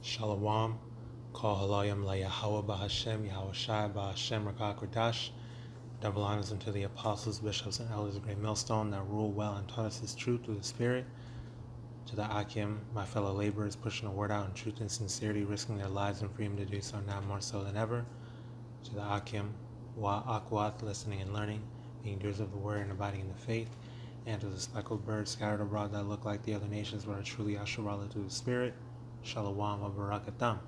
Shalom. Call HALALYAM YAHAWAH BAHASHAM YAHAWASHI BAHASHAM QADASH. Double honors unto the apostles, bishops, and elders of Great Millstone that rule well and taught us His truth through the Spirit. To the Akim, my fellow laborers, pushing the word out in truth and sincerity, risking their lives and freedom to do so now more so than ever. To the Akim, YAHAWAH, listening and learning, being doers of the word and abiding in the faith. And to the speckled birds scattered abroad that look like the other nations but are truly Asherah through the Spirit. Shalom wa barakatam.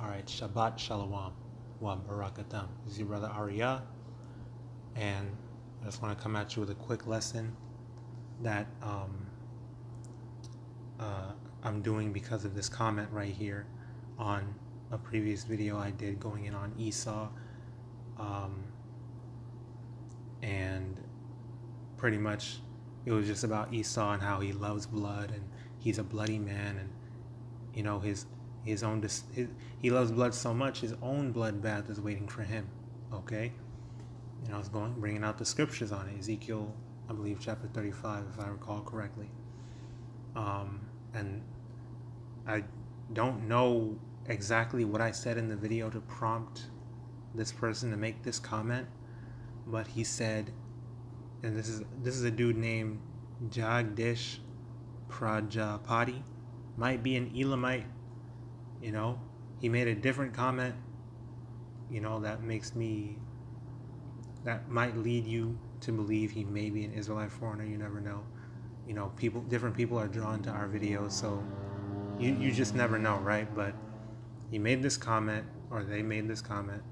Alright, Shabbat Shalom wa barakatam. This is your brother Ariyah, and I just want to come at you with a quick lesson that I'm doing because of this comment right here on a previous video I did going in on Esau, and pretty much it was just about Esau and how he loves blood and he's a bloody man, and you know he loves blood so much his own bloodbath is waiting for him. Okay, you know, I was bringing out the scriptures on it. Ezekiel, I believe, chapter 35, if I recall correctly. And I don't know exactly what I said in the video to prompt this person to make this comment, but he said, and this is a dude named Jagdish Prajapati, might be an Elamite. You know, he made a different comment, you know, that might lead you to believe he may be an Israelite foreigner. You never know. You know, different people are drawn to our videos, so you just never know, right? But he made this comment, or they made this comment,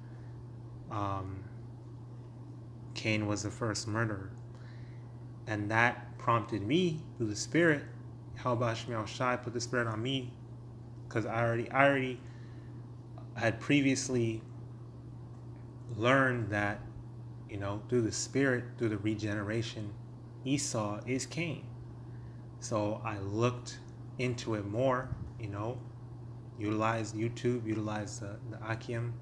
Cain was the first murderer. And that prompted me through the Spirit. YAHAWASHI put the Spirit on me, because I already had previously learned that, you know, through the Spirit, through the regeneration, Esau is Cain. So I looked into it more, you know, utilized YouTube, utilized the Akim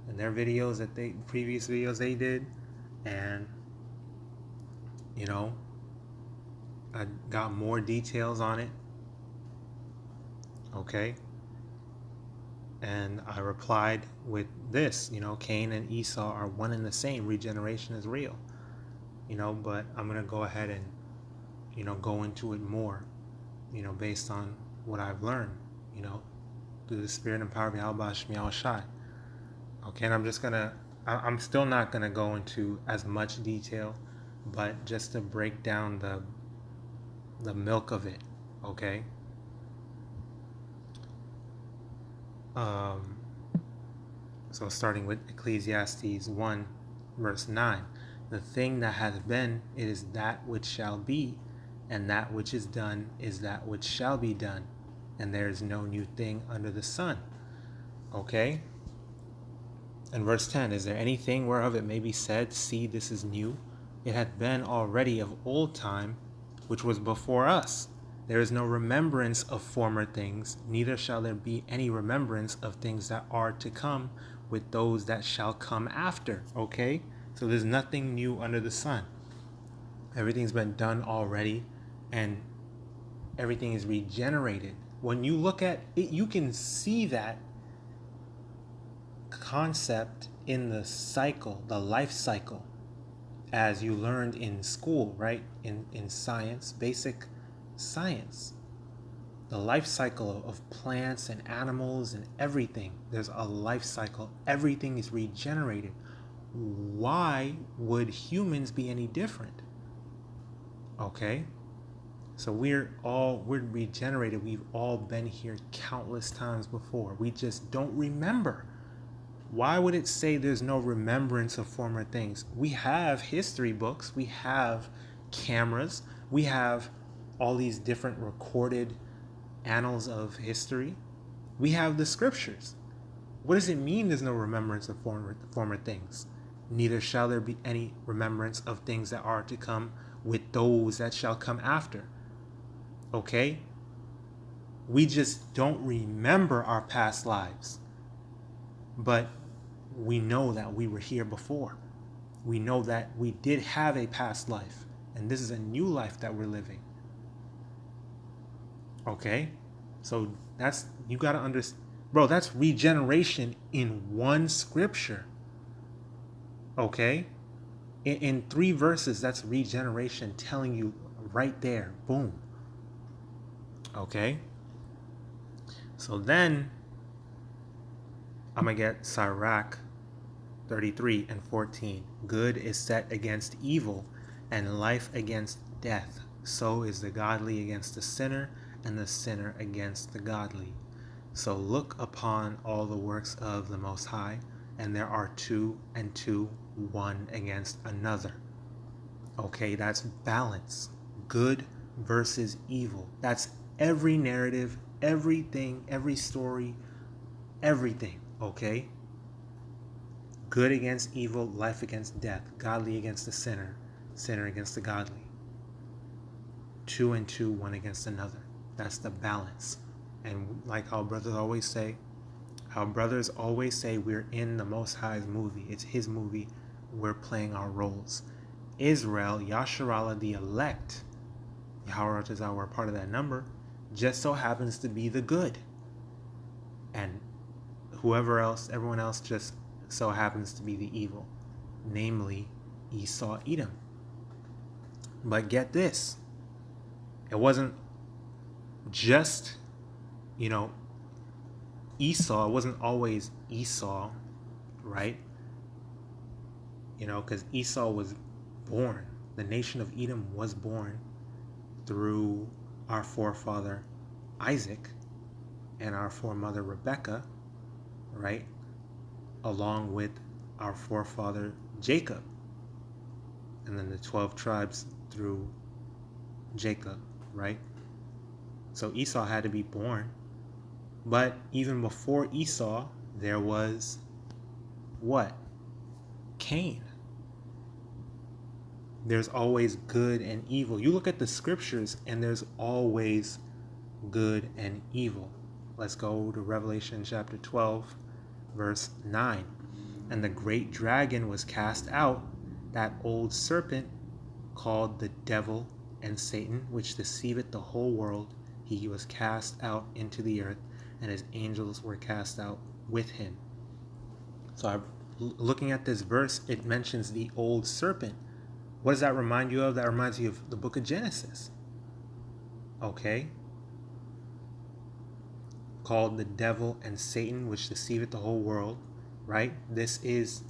and their videos previous videos they did, and you know, I got more details on it. Okay, and I replied with this, you know, Cain and Esau are one and the same. Regeneration is real, you know, but I'm gonna go ahead and, you know, go into it more, you know, based on what I've learned, you know, through the Spirit and power of YAHAWASHI. Okay, and I'm still not gonna go into as much detail, but just to break down the milk of it. Okay. So starting with Ecclesiastes 1 verse 9, the thing that hath been, it is that which shall be, and that which is done is that which shall be done, and there is no new thing under the sun. Okay. And verse 10, is there anything whereof it may be said, see, this is new? It hath been already of old time, which was before us. There is no remembrance of former things, neither shall there be any remembrance of things that are to come with those that shall come after. Okay? So there's nothing new under the sun. Everything's been done already, and everything is regenerated. When you look at it, you can see that concept in the cycle, the life cycle, as you learned in school, right? In science, basic science, the life cycle of plants and animals and everything. There's a life cycle. Everything is regenerated. Why would humans be any different? Okay, so we're regenerated. We've all been here countless times before. We just don't remember. Why would it say there's no remembrance of former things? We have history books, we have cameras, we have all these different recorded annals of history. We have the scriptures. What does it mean there's no remembrance of former things? Neither shall there be any remembrance of things that are to come with those that shall come after. Okay? We just don't remember our past lives. But we know that we were here before. We know that we did have a past life, and this is a new life that we're living. Okay? So you got to understand. Bro, that's regeneration in one scripture. Okay? In 3 verses, that's regeneration telling you right there. Boom. Okay? So then, I'm going to get Sirach 33 and 14. Good is set against evil, and life against death. So is the godly against the sinner, and the sinner against the godly. So look upon all the works of the Most High, and there are 2 and 2, one against another. Okay, that's balance. Good versus evil. That's every narrative, everything, every story, everything. Okay? Good against evil, life against death, godly against the sinner, sinner against the godly. 2 and 2, one against another. That's the balance. And like our brothers always say, we're in the Most High's movie. It's his movie. We're playing our roles. Israel, Yasharallah, the elect, YAHAWADAH, we're part of that number, just so happens to be the good. And everyone else just so happens to be the evil, namely Esau, Edom. But get this, it wasn't just, Esau. It wasn't always Esau, right? Because Esau was born, the nation of Edom was born through our forefather Isaac and our foremother Rebekah, right? Along with our forefather Jacob, and then the 12 tribes through Jacob, right? So Esau had to be born. But even before Esau, there was what? Cain. There's always good and evil. You look at the scriptures and there's always good and evil. Let's go to Revelation chapter 12, verse 9. And the great dragon was cast out, that old serpent called the devil and Satan, which deceiveth the whole world. He was cast out into the earth, and his angels were cast out with him. So looking at this verse, it mentions the old serpent. What does that remind you of? That reminds you of the book of Genesis. Okay? Called the devil and Satan, which deceiveth the whole world, right? This is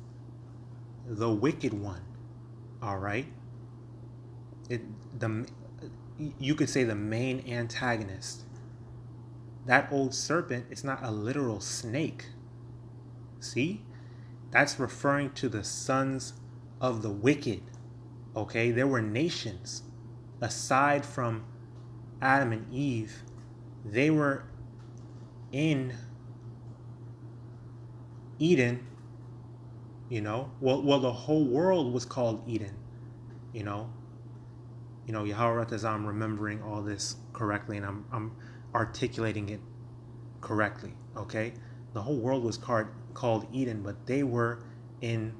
the wicked one, all right? You could say the main antagonist. That old serpent, it's not a literal snake. See? That's referring to the sons of the wicked. Okay? There were nations. Aside from Adam and Eve, they were in Eden, Well, the whole world was called Eden, YAHAWADAH, I'm remembering all this correctly, and I'm articulating it correctly, okay? The whole world was called Eden, but they were in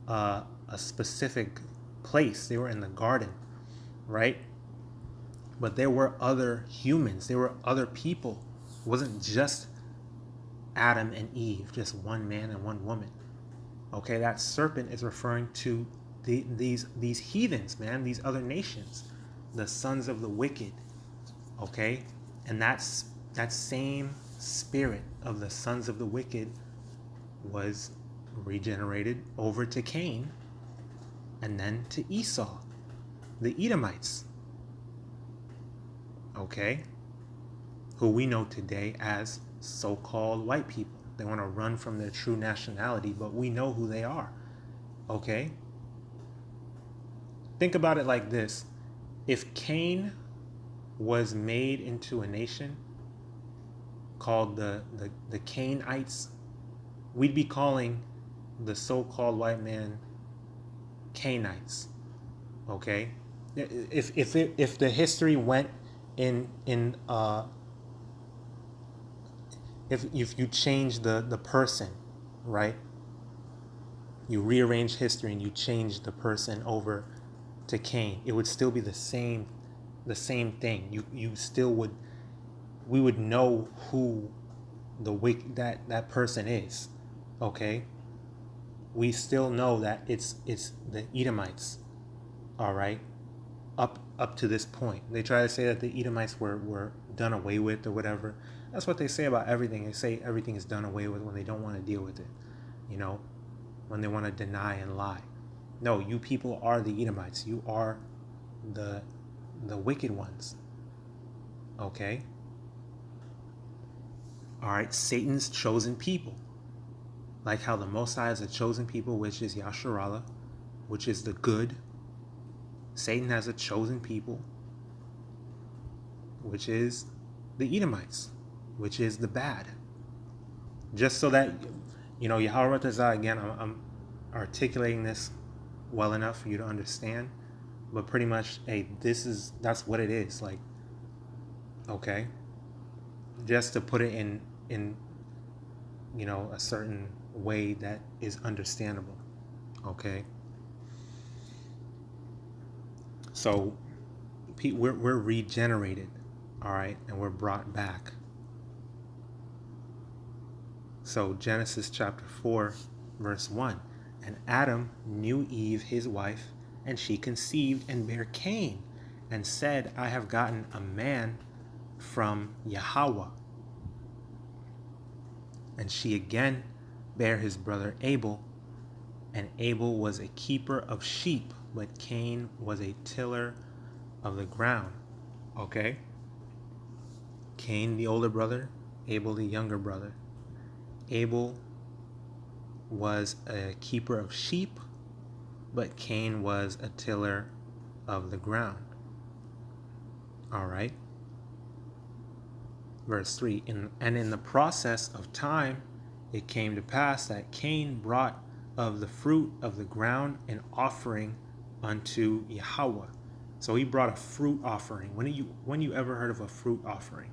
a specific place. They were in the garden, right? But there were other humans. There were other people. It wasn't just Adam and Eve, just one man and one woman. Okay, that serpent is referring to these heathens, man, these other nations, the sons of the wicked. Okay, and that same spirit of the sons of the wicked was regenerated over to Cain and then to Esau, the Edomites. Okay, who we know today as so-called white people. They want to run from their true nationality, but we know who they are. Okay? Think about it like this. If Cain was made into a nation called the Cainites, we'd be calling the so-called white man Cainites. Okay? If the history went in if you change the person, right? You rearrange history and you change the person over to Cain, it would still be the same thing. We would know who the wicked that person is. Okay, we still know that it's the Edomites. All right, up to this point, they try to say that the Edomites were done away with or whatever. That's what they say about everything. They say everything is done away with when they don't want to deal with it. When they want to deny and lie. No, you people are the Edomites. You are the wicked ones. Okay? Alright, Satan's chosen people. Like how the Most High is a chosen people, which is Yasharallah, which is the good. Satan has a chosen people, which is the Edomites, which is the bad. Just so that, YAHAWADAH, again, I'm articulating this well enough for you to understand. But pretty much, hey, that's what it is. Like, okay, just to put it in a certain way that is understandable. Okay, so we're regenerated, all right, and we're brought back. So Genesis chapter 4, verse 1, and Adam knew Eve his wife, and she conceived and bare Cain, and said, I have gotten a man from YAHAWAH. And she again bare his brother Abel, and Abel was a keeper of sheep, but Cain was a tiller of the ground. Okay? Cain the older brother, Abel the younger brother. Abel was a keeper of sheep, but Cain was a tiller of the ground. All right. Verse 3, and in the process of time, it came to pass that Cain brought of the fruit of the ground an offering unto YAHAWAH. So he brought a fruit offering. When you ever heard of a fruit offering?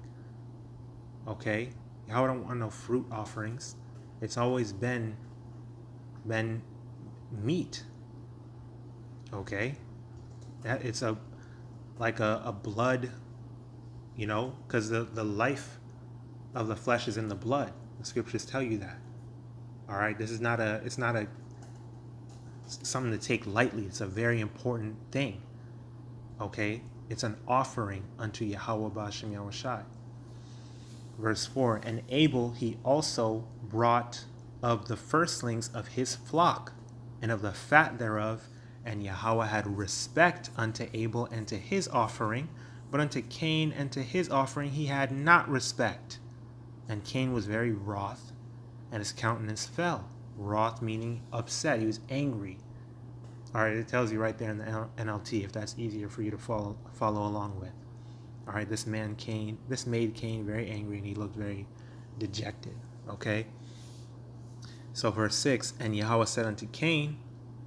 Okay, Yahweh don't want no fruit offerings. It's always been meat. Okay, that it's like a blood. Because the life of the flesh is in the blood. The scriptures tell you that. All right, it's not something to take lightly. It's a very important thing. Okay, it's an offering unto Yahawah BAHASHAM YAHWASHI. Verse 4, and Abel he also brought of the firstlings of his flock and of the fat thereof, and Yahawah had respect unto Abel and to his offering, but unto Cain and to his offering he had not respect. And Cain was very wroth, and his countenance fell. Wroth meaning upset. He was angry. All right, it tells you right there in the NLT, if that's easier for you to follow along with. All right, this made Cain very angry, and he looked very dejected. Okay. So verse 6, and Yahweh said unto Cain,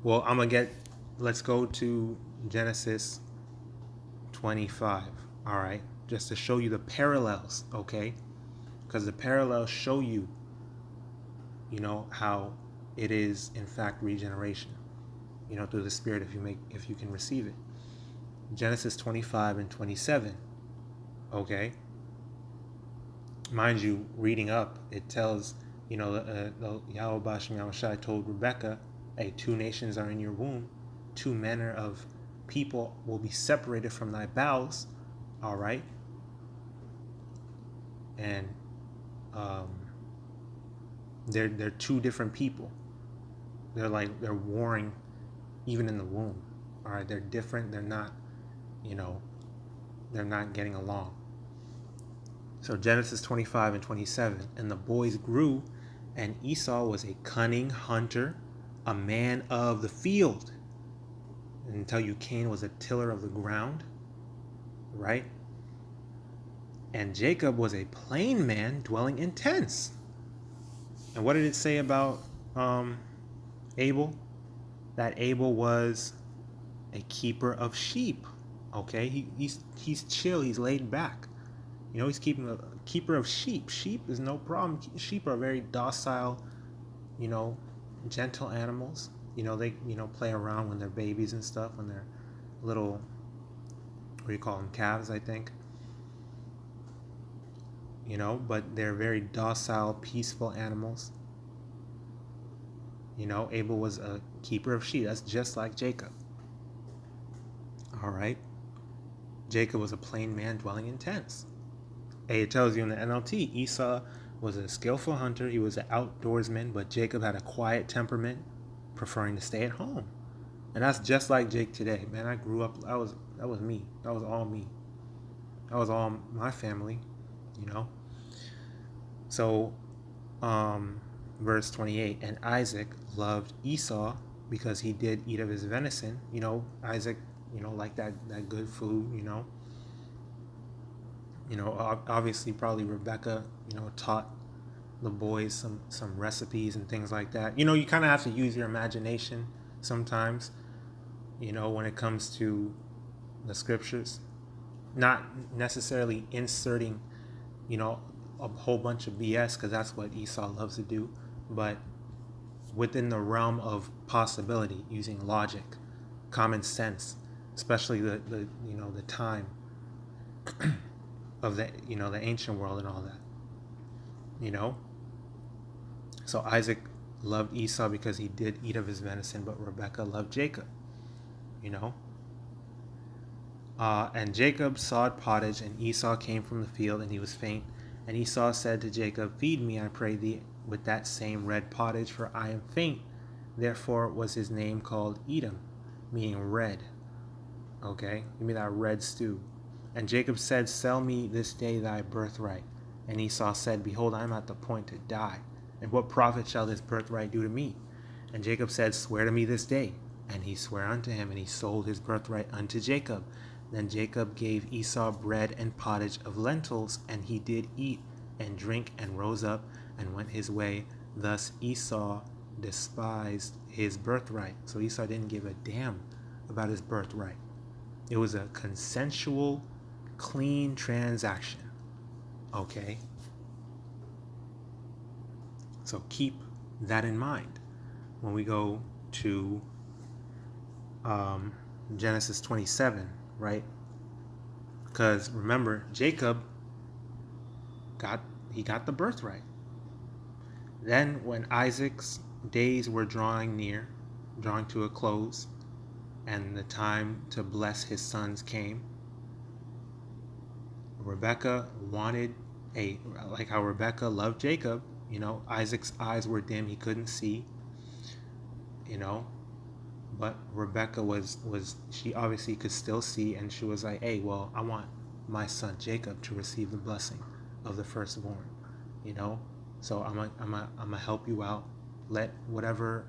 let's go to Genesis 25. All right, just to show you the parallels. Okay, because the parallels show you, how it is in fact regeneration, through the Spirit, if you can receive it. Genesis 25 and 27. Okay, mind you, reading up, it tells the Yahweh BAHASHAM YAHWASHI told Rebekah, hey, 2 nations are in your womb, 2 manner of people will be separated from thy bowels. All right, and they're 2 different people. They're warring even in the womb. All right, they're different. They're not, they're not getting along. So Genesis 25 and 27, and the boys grew, and Esau was a cunning hunter, a man of the field. And tell you Cain was a tiller of the ground, right? And Jacob was a plain man dwelling in tents. And what did it say about Abel? That Abel was a keeper of sheep. Okay, he's chill, he's laid back. He's keeping a keeper of sheep. Sheep is no problem. Sheep are very docile, gentle animals. They play around when they're babies and stuff, when they're little, what do you call them, calves, I think. but they're very docile, peaceful animals. Abel was a keeper of sheep. That's just like Jacob. All right. Jacob was a plain man dwelling in tents. Hey, it tells you in the NLT, Esau was a skillful hunter. He was an outdoorsman, but Jacob had a quiet temperament, preferring to stay at home. And that's just like Jake today. Man, I grew up, that was me. That was all me. That was all my family, So, verse 28, and Isaac loved Esau because he did eat of his venison. Isaac, like that good food, obviously probably Rebecca, taught the boys some recipes and things like that. You kind of have to use your imagination sometimes, when it comes to the scriptures, not necessarily inserting, a whole bunch of BS, because that's what Esau loves to do, but within the realm of possibility, using logic, common sense, especially the time of the the ancient world and all that. So Isaac loved Esau because he did eat of his venison, but Rebekah loved Jacob. And Jacob sawed pottage, and Esau came from the field, and he was faint. And Esau said to Jacob, feed me, I pray thee, with that same red pottage, for I am faint. Therefore was his name called Edom, meaning red. Okay, give me that red stew. And Jacob said, sell me this day thy birthright. And Esau said, behold, I am at the point to die. And what profit shall this birthright do to me? And Jacob said, swear to me this day. And he sware unto him, and he sold his birthright unto Jacob. Then Jacob gave Esau bread and pottage of lentils, and he did eat and drink, and rose up and went his way. Thus Esau despised his birthright. So Esau didn't give a damn about his birthright. It was a consensual, clean transaction. Okay? So keep that in mind when we go to Genesis 27, right? Because remember, Jacob got the birthright. Then when Isaac's days were drawing to a close, and the time to bless his sons came, Rebekah wanted like how Rebekah loved Jacob. Isaac's eyes were dim, he couldn't see, but Rebekah was she obviously could still see, and she was like, hey, well, I want my son Jacob to receive the blessing of the firstborn, so I'm gonna help you out. Let whatever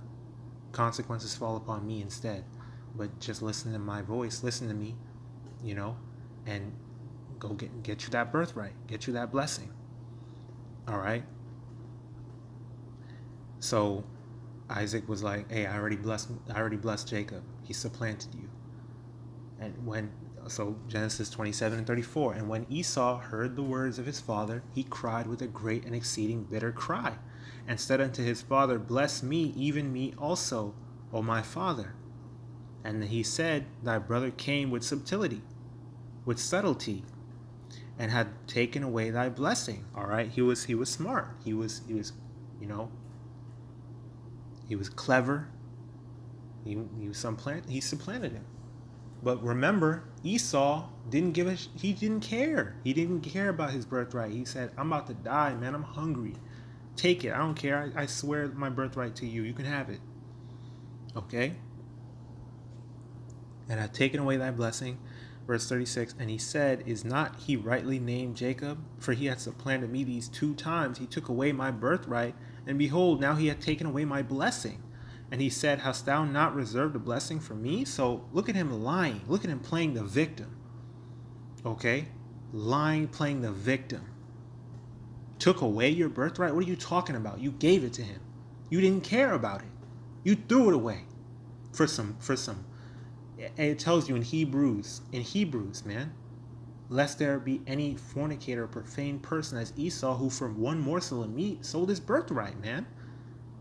consequences fall upon me instead, but just listen to my voice, listen to me, and go get you that birthright, get you that blessing. All right. So Isaac was like, hey, I already blessed Jacob. He supplanted you. And Genesis 27:34, and when Esau heard the words of his father, he cried with a great and exceeding bitter cry, and said unto his father, bless me, even me also, O my father. And he said, thy brother came with subtlety, and had taken away thy blessing. All right, he was smart. He was clever. He supplanted him. But remember, Esau didn't he didn't care. He didn't care about his birthright. He said, I'm about to die, man. I'm hungry. Take it. I don't care. I swear my birthright to you. You can have it. Okay? And I've taken away thy blessing. Verse 36, and he said, is not he rightly named Jacob? For he hath supplanted me these 2 times. He took away my birthright, and behold, now he hath taken away my blessing. And he said, hast thou not reserved a blessing for me? So look at him lying. Look at him playing the victim. Okay? Lying, playing the victim. Took away your birthright? What are you talking about? You gave it to him. You didn't care about it. You threw it away for some. And it tells you in Hebrews, man, lest there be any fornicator or profane person as Esau, who for one morsel of meat sold his birthright, man,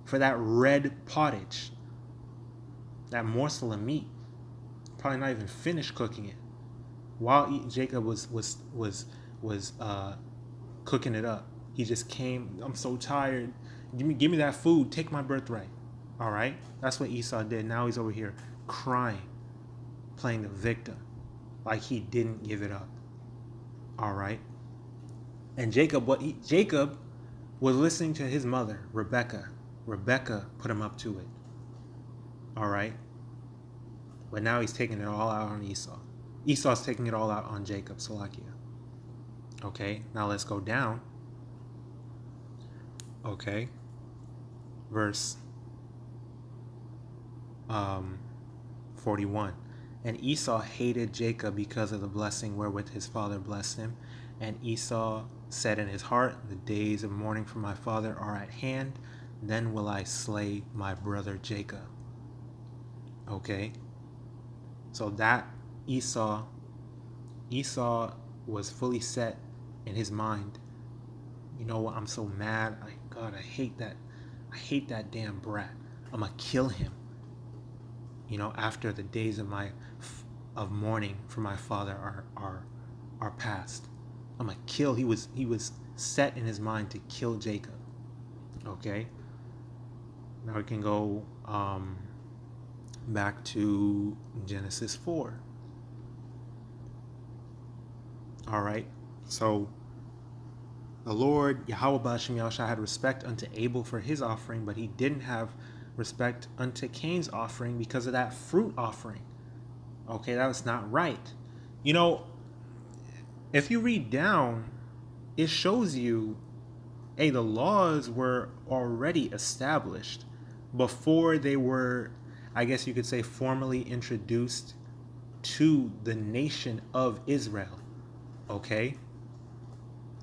for that red pottage, that morsel of meat, probably not even finished cooking it, while Jacob was cooking it up. He just came, I'm so tired. Give me that food. Take my birthright. All right? That's what Esau did. Now he's over here crying, playing the victim, like he didn't give it up. All right? And Jacob was listening to his mother, Rebecca. Rebecca put him up to it. All right? But now he's taking it all out on Esau. Esau's taking it all out on Jacob, Salakia. Okay, now let's go down. Okay, verse 41. And Esau hated Jacob because of the blessing wherewith his father blessed him. And Esau said in his heart, the days of mourning for my father are at hand. Then will I slay my brother Jacob. Okay, so that Esau was fully set in his mind. You know what? I'm so mad. I hate that. I hate that damn brat. I'm gonna kill him. You know, after the days of mourning for my father are past. I'm gonna kill. He was set in his mind to kill Jacob. Okay. Now we can go back to Genesis 4. All right. So the Lord, YAHAWAH had respect unto Abel for his offering, but he didn't have respect unto Cain's offering because of that fruit offering. Okay, that was not right. You know, if you read down, it shows you, hey, the laws were already established before they were, I guess you could say, formally introduced to the nation of Israel. Okay?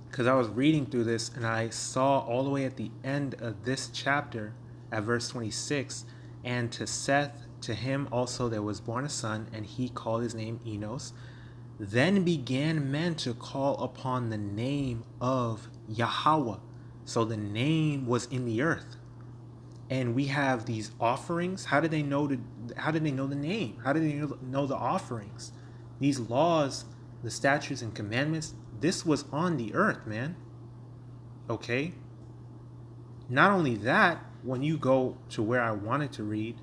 Because I was reading through this and I saw all the way at the end of this chapter at verse 26, and to Seth, to him also there was born a son, and he called his name Enos. Then began men to call upon the name of Yahweh. So the name was in the earth. And we have these offerings. How did they know the name? How did they know the offerings? These laws, the statutes and commandments, this was on the earth, man. Okay? Not only that, when you go to where I wanted to read,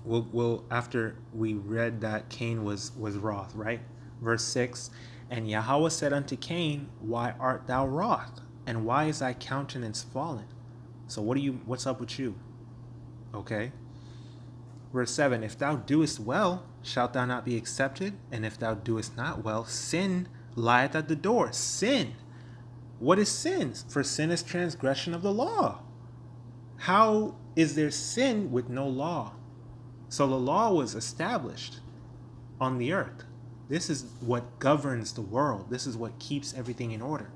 we'll after we read that Cain was wroth, right? Verse 6, and Yahweh said unto Cain, why art thou wroth? And why is thy countenance fallen? So what's up with you? Okay. Verse 7, if thou doest well, shalt thou not be accepted? And if thou doest not well, sin lieth at the door. Sin. What is sin? For sin is transgression of the law. How is there sin with no law? So the law was established on the earth. This is what governs the world. This is what keeps everything in order.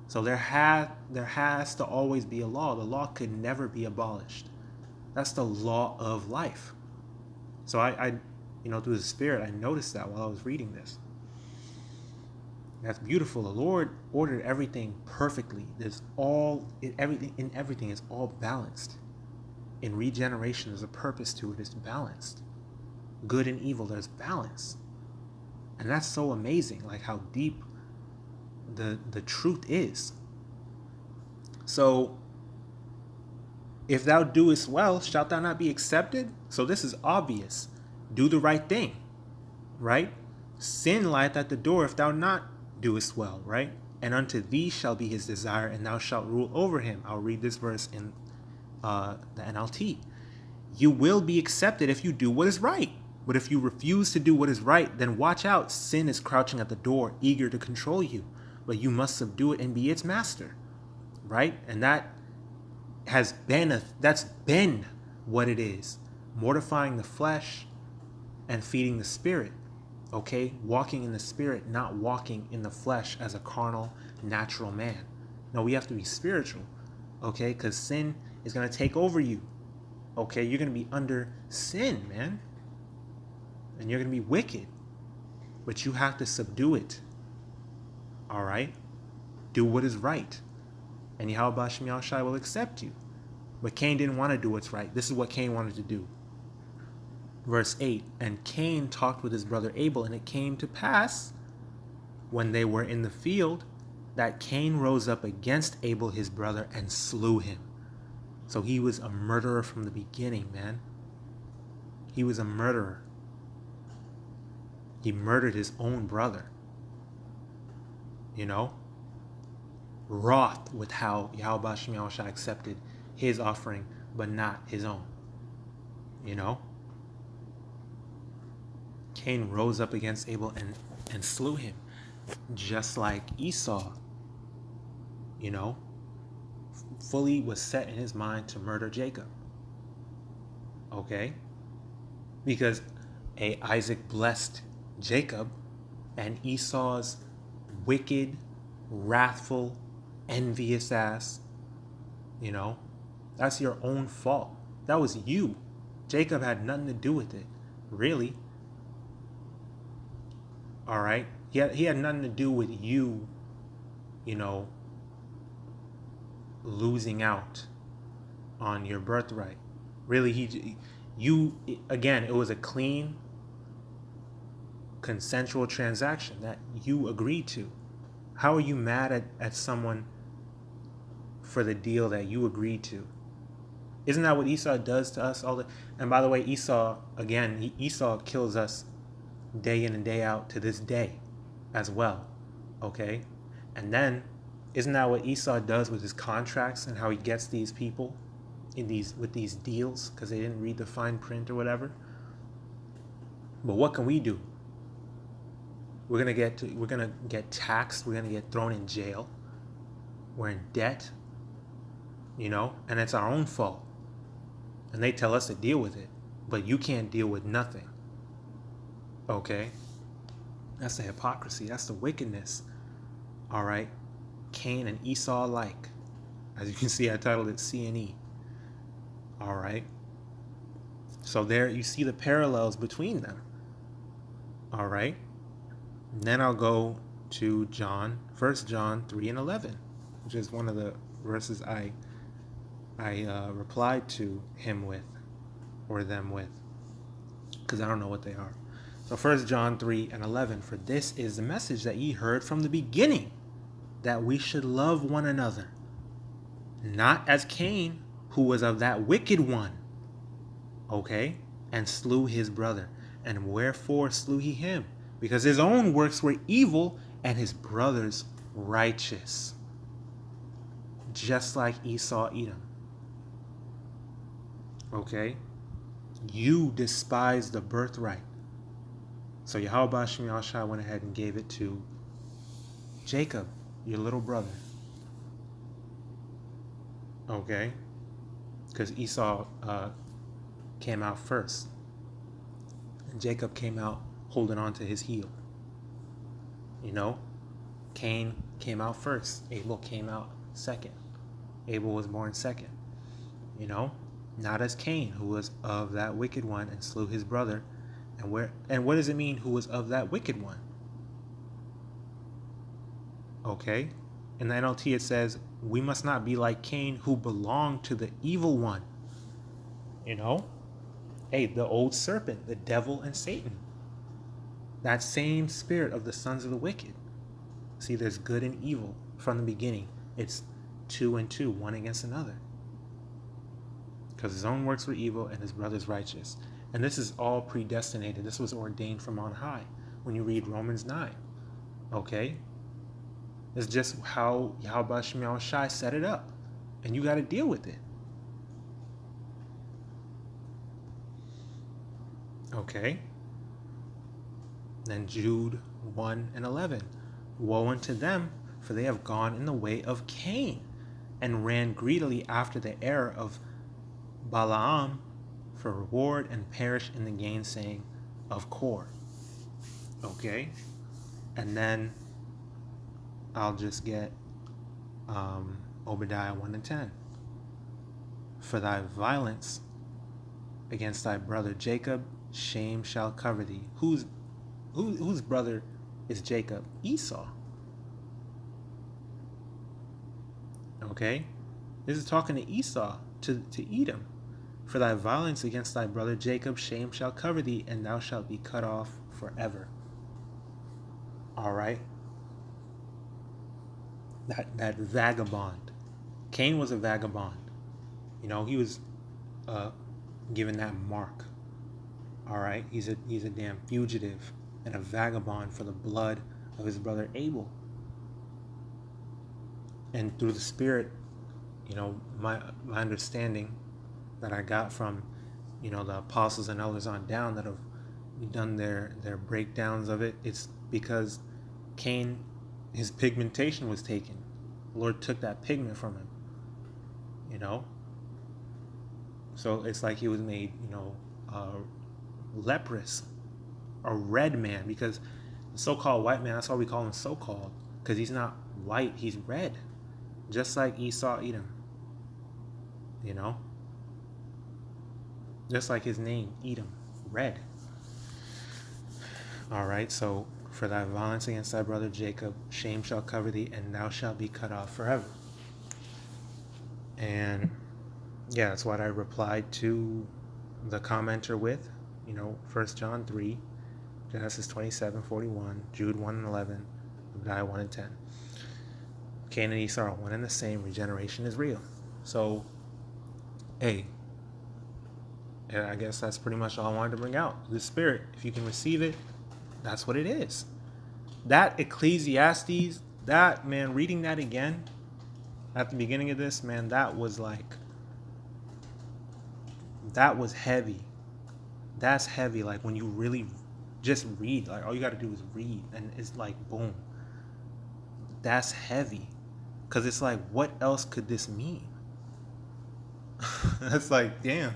So there has to always be a law. The law could never be abolished. That's the law of life. So I through the Spirit, I noticed that while I was reading this. That's beautiful. The Lord ordered everything perfectly. Everything is all balanced. In regeneration, there's a purpose to it. It's balanced. Good and evil, there's balance. And that's so amazing, like how deep the truth is. So, if thou doest well, shalt thou not be accepted? So this is obvious. Do the right thing, right? Sin lieth at the door if thou not doest well, right? And unto thee shall be his desire, and thou shalt rule over him. I'll read this verse in the NLT. You will be accepted if you do what is right. But if you refuse to do what is right, then watch out. Sin is crouching at the door, eager to control you. But you must subdue it and be its master, right? And that's been what it is. Mortifying the flesh and feeding the spirit, okay? Walking in the spirit, not walking in the flesh as a carnal, natural man. No, we have to be spiritual, okay? Because sin is going to take over you, okay? You're going to be under sin, man. And you're going to be wicked. But you have to subdue it. All right? Do what is right. And YAHAWASHI will accept you. But Cain didn't want to do what's right. This is what Cain wanted to do. Verse 8, and Cain talked with his brother Abel, and it came to pass when they were in the field, that Cain rose up against Abel his brother and slew him. So he was a murderer from the beginning, man. He was a murderer. He murdered his own brother. You know? Wroth with how YAHAWASHI accepted his offering, but not his own. You know? Cain rose up against Abel and slew him. Just like Esau, you know, fully was set in his mind to murder Jacob. Okay? Because Isaac blessed Jacob, and Esau's wicked, wrathful, envious ass, you know, that's your own fault. That was you. Jacob had nothing to do with it, really. All right? He had nothing to do with you, you know, losing out on your birthright. Really, again, it was a clean, consensual transaction that you agreed to. How are you mad at someone for the deal that you agreed to? Isn't that what Esau does to us all the? And by the way, Esau kills us day in and day out to this day as well. Okay? And then, isn't that what Esau does with his contracts and how he gets these people with these deals because they didn't read the fine print or whatever? But what can we do? We're gonna get taxed. We're gonna get thrown in jail. We're in debt, you know, and it's our own fault. And they tell us to deal with it, but you can't deal with nothing. Okay, that's the hypocrisy. That's the wickedness. All right, Cain and Esau alike. As you can see, I titled it C and E. All right. So there you see the parallels between them. All right. And then I'll go to 1 John 3 and 11, which is one of the verses I replied to him with, or them with, because I don't know what they are. So 1 John 3 and 11, for this is the message that ye heard from the beginning, that we should love one another, not as Cain, who was of that wicked one, okay, and slew his brother. And wherefore slew he him? Because his own works were evil, and his brother's righteous. Just like Esau, Edom. Okay? You despise the birthright. So YAHAWASHI went ahead and gave it to Jacob, your little brother. Okay? Because Esau came out first. And Jacob came out holding on to his heel. You know? Cain came out first. Abel came out second. Abel was born second. You know? Not as Cain, who was of that wicked one and slew his brother. And what does it mean, who was of that wicked one? Okay? In the NLT it says, we must not be like Cain, who belonged to the evil one. You know? Hey, the old serpent, the devil and Satan. That same spirit of the sons of the wicked. See, there's good and evil from the beginning. It's 2 and 2, one against another. Because his own works were evil and his brother's righteous. And this is all predestinated. This was ordained from on high when you read Romans 9. Okay? It's just how YAHAWASHI set it up. And you got to deal with it. Okay? Then Jude 1 and 11. Woe unto them, for they have gone in the way of Cain, and ran greedily after the error of Balaam for reward, and perished in the gainsaying of Kor. Okay? And then I'll just get Obadiah 1 and 10. For thy violence against thy brother Jacob, shame shall cover thee. Whose brother is Jacob? Esau. Okay? This is talking to Esau, to Edom. For thy violence against thy brother Jacob, shame shall cover thee, and thou shalt be cut off forever. All right? that vagabond. Cain was a vagabond. You know, he was given that mark. All right, he's a damn fugitive and a vagabond for the blood of his brother Abel. And through the Spirit, you know, my understanding that I got from, you know, the apostles and elders on down that have done their breakdowns of it, it's because Cain, his pigmentation was taken. The Lord took that pigment from him, you know. So it's like he was made, you know, leprous, a red man, because the so-called white man, that's why we call him so-called, because he's not white, he's red, just like Esau, Edom, you know, just like his name, Edom, red. All right, so for thy violence against thy brother Jacob, shame shall cover thee, and thou shalt be cut off forever. And yeah, that's what I replied to the commenter with, you know, 1 John 3, Genesis 27:41, Jude 1 and 11, Obadiah 1 and 10. Cain and Esau are one and the same. Regeneration is real. So, hey, I guess that's pretty much all I wanted to bring out. The Spirit, if you can receive it, that's what it is. That Ecclesiastes, that, man, reading that again at the beginning of this, man, that was heavy. That's heavy. Like when you really just read, like all you got to do is read, and it's like, boom. That's heavy. Because it's like, what else could this mean? That's like, damn.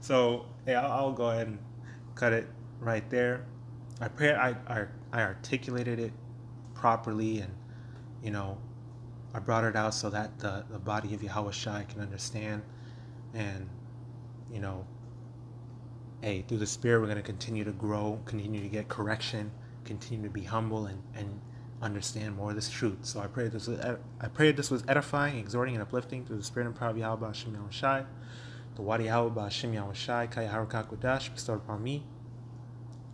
So, yeah, I'll go ahead and cut it right there. I pray I articulated it properly, and, you know, I brought it out so that the body of YAHAWASHI can understand. And, you know, hey, through the Spirit, we're going to continue to grow, continue to get correction, continue to be humble, and understand more of this truth. So I pray this was edifying, exhorting, and uplifting through the Spirit and power of YAHAWAH and YAHAWASHI. The YAHAWAH and YAHAWASHI, RAWCHAA QADASH, bestowed upon me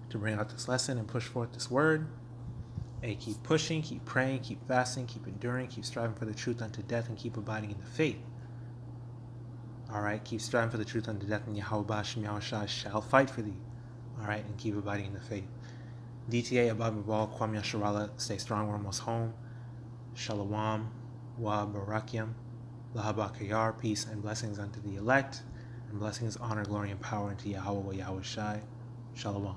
to bring out this lesson and push forth this word. Hey, keep pushing, keep praying, keep fasting, keep enduring, keep striving for the truth unto death, and keep abiding in the faith. All right, keep striving for the truth unto death, and YAHAWAH and YAHAWASHI shall fight for thee. All right, and keep abiding in the faith. DTA, Abab Babal, Kwam Yasharala, stay strong, we're almost home. Shalom, Wa Barakyam, Lahabakayar, peace and blessings unto the elect, and blessings, honor, glory, and power unto YAHAWAH, YAHAWASHI. Shalom.